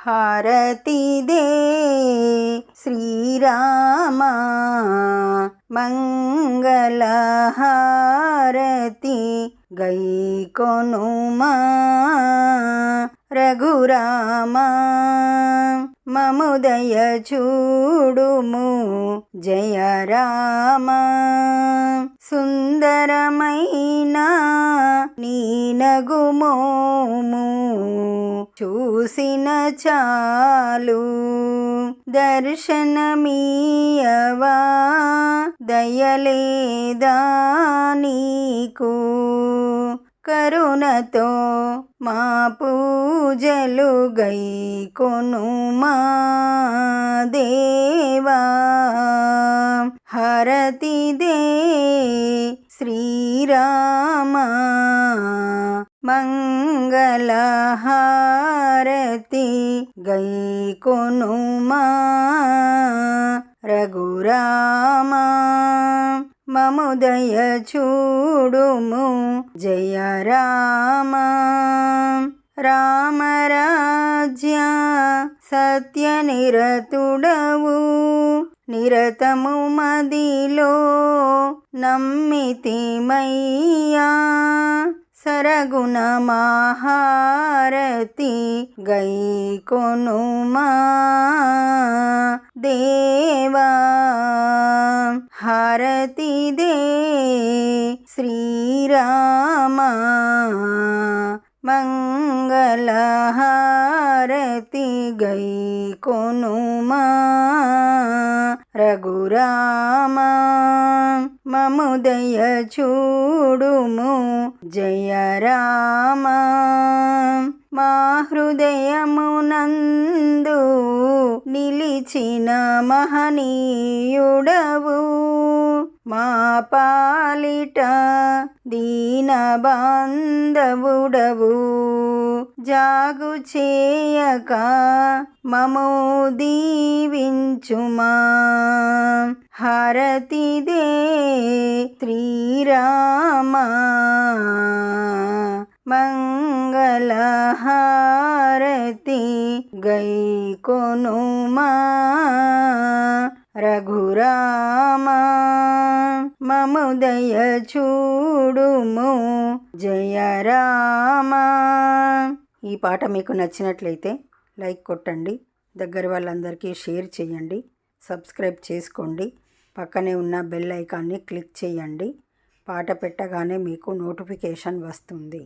హారతి దే శ్రీరామ మంగళహారతి గైకొనుమా రఘురామ మముదయ చూడుము జయ రామ సుందరమైన నీ నగుమోము చూసిన చాలు దర్శనమీయవా దయలేదా నీకు కరుణతో మా పూజలు గైకొనుమా దేవా హారతి దే శ్రీరామ మంగళహారతి గైకొనుమా రఘురామ మముదయ చూడుము జయ రామ రామరాజ్య సత్యనిరతుడవు నిరతము మదిలో నమ్మితిమయ్యా సరగుణ మహారతి గైకొనుమా దేవా హారతి దే శ్రీరామ మంగళహారతి గైకొనుమా రఘురామ మముదయ చూడుము జయ రామ మా హృదయమునందు నిలిచిన మహనీయుడవు మా పాలిట దీనబాంధవుడవు జాగు చేయక మము దీవించుమా హారతి దే శ్రీరామ మంగళహారతి గైకొనుమా రఘురామ మముదయ చూడుము జయ రామ. ఈ పాట మీకు నచ్చినట్లయితే లైక్ కొట్టండి, దగ్గర వాళ్ళందరికీ షేర్ చేయండి, సబ్స్క్రైబ్ చేసుకోండి, పక్కనే ఉన్న బెల్ ఐకాన్ని క్లిక్ చేయండి. పాట పెట్టగానే మీకు నోటిఫికేషన్ వస్తుంది.